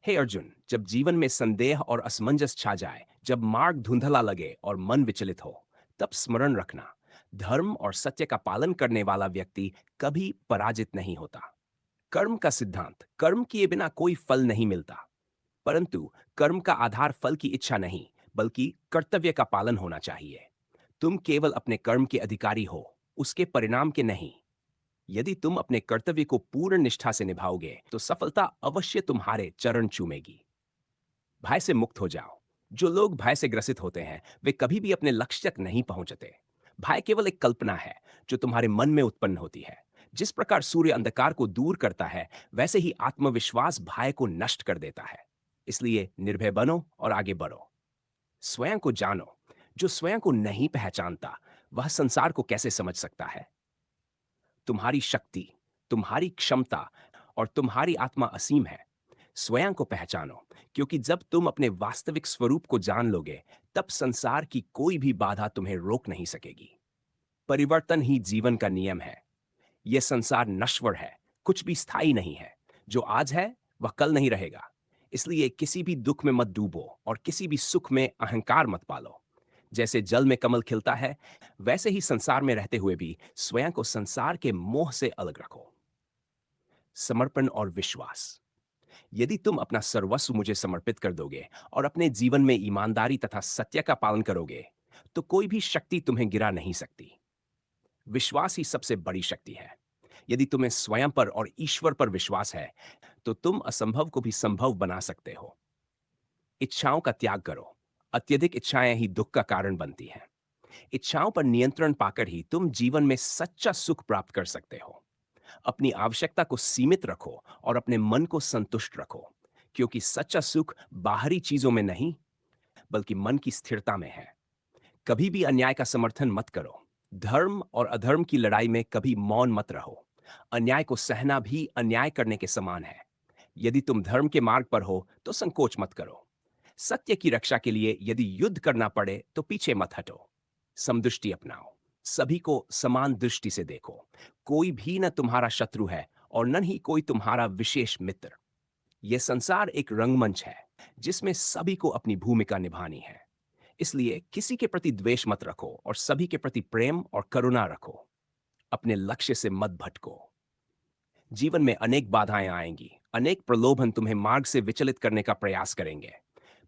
हे अर्जुन, जब जीवन में संदेह और असमंजस छा जाए, जब मार्ग धुंधला लगे और मन विचलित हो, तब स्मरण रखना, धर्म और सत्य का पालन करने वाला व्यक्ति कभी पराजित नहीं होता। कर्म का सिद्धांत, कर्म किए बिना कोई फल नहीं मिलता, परंतु कर्म का आधार फल की इच्छा नहीं, बल्कि कर्तव्य का पालन होना चाहिए। तुम केवल अपने कर्म के अधिकारी हो, उसके परिणाम के नहीं। यदि तुम अपने कर्तव्य को पूर्ण निष्ठा से निभाओगे, तो सफलता अवश्य तुम्हारे चरण चूमेगी। भय से मुक्त हो जाओ। जो लोग भय से ग्रसित होते हैं, वे कभी भी अपने लक्ष्य तक नहीं पहुंचते। भय केवल एक कल्पना है जो तुम्हारे मन में उत्पन्न होती है। जिस प्रकार सूर्य अंधकार को दूर करता है, वैसे ही आत्मविश्वास भय को नष्ट कर देता है। इसलिए निर्भय बनो और आगे बढ़ो। स्वयं को जानो। जो स्वयं को नहीं पहचानता, वह संसार को कैसे समझ सकता है? तुम्हारी शक्ति, तुम्हारी क्षमता और तुम्हारी आत्मा असीम है। स्वयं को पहचानो, क्योंकि जब तुम अपने वास्तविक स्वरूप को जान लोगे, तब संसार की कोई भी बाधा तुम्हें रोक नहीं सकेगी। परिवर्तन ही जीवन का नियम है। यह संसार नश्वर है, कुछ भी स्थायी नहीं है। जो आज है, वह कल नहीं रहेगा। इसलिए किसी भी दुख में मत डूबो और किसी भी सुख में अहंकार मत पालो। जैसे जल में कमल खिलता है, वैसे ही संसार में रहते हुए भी स्वयं को संसार के मोह से अलग रखो। समर्पण और विश्वास। यदि तुम अपना सर्वस्व मुझे समर्पित कर दोगे और अपने जीवन में ईमानदारी तथा सत्य का पालन करोगे, तो कोई भी शक्ति तुम्हें गिरा नहीं सकती। विश्वास ही सबसे बड़ी शक्ति है। यदि तुम्हें स्वयं पर और ईश्वर पर विश्वास है, तो तुम असंभव को भी संभव बना सकते हो। इच्छाओं का त्याग करो। अत्यधिक इच्छाएं ही दुख का कारण बनती हैं। इच्छाओं पर नियंत्रण पाकर ही तुम जीवन में सच्चा सुख प्राप्त कर सकते हो। अपनी आवश्यकता को सीमित रखो और अपने मन को संतुष्ट रखो, क्योंकि सच्चा सुख बाहरी चीजों में नहीं, बल्कि मन की स्थिरता में है। कभी भी अन्याय का समर्थन मत करो। धर्म और अधर्म की लड़ाई में कभी मौन मत रहो। अन्याय को सहना भी अन्याय करने के समान है। यदि तुम धर्म के मार्ग पर हो, तो संकोच मत करो। सत्य की रक्षा के लिए यदि युद्ध करना पड़े, तो पीछे मत हटो। समदृष्टि अपनाओ। सभी को समान दृष्टि से देखो। कोई भी न तुम्हारा शत्रु है और न ही कोई तुम्हारा विशेष मित्र। यह संसार एक रंगमंच है, जिसमें सभी को अपनी भूमिका निभानी है। इसलिए किसी के प्रति द्वेष मत रखो और सभी के प्रति प्रेम और करुणा रखो। अपने लक्ष्य से मत भटको। जीवन में अनेक बाधाएं आएंगी, अनेक प्रलोभन तुम्हें मार्ग से विचलित करने का प्रयास करेंगे,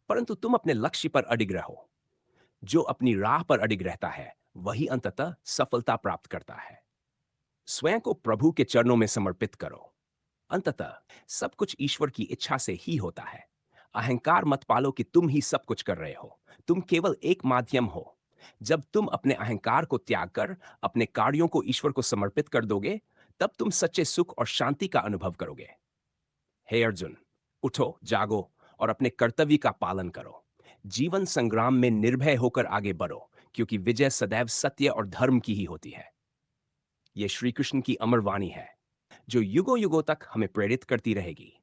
परंतु तुम अपने लक्ष्य पर अडिग रहो। जो अपनी राह पर अडिग रहता है, वही अंततः सफलता प्राप्त करता है। स्वयं को प्रभु के चरणों में समर्पित करो। अंततः सब कुछ ईश्वर की इच्छा से ही होता है। अहंकार मत पालो कि तुम ही सब कुछ कर रहे हो। तुम केवल एक माध्यम हो। जब तुम अपने अहंकार को त्याग कर अपने कार्यों को ईश्वर को समर्पित कर दोगे, तब तुम सच्चे सुख और शांति का अनुभव करोगे। हे अर्जुन, उठो, जागो और अपने कर्तव्य का पालन करो। जीवन संग्राम में निर्भय होकर आगे बढ़ो, क्योंकि विजय सदैव सत्य और धर्म की ही होती है। यह श्री कृष्ण की अमर वाणी है, जो युगों युगों तक हमें प्रेरित करती रहेगी।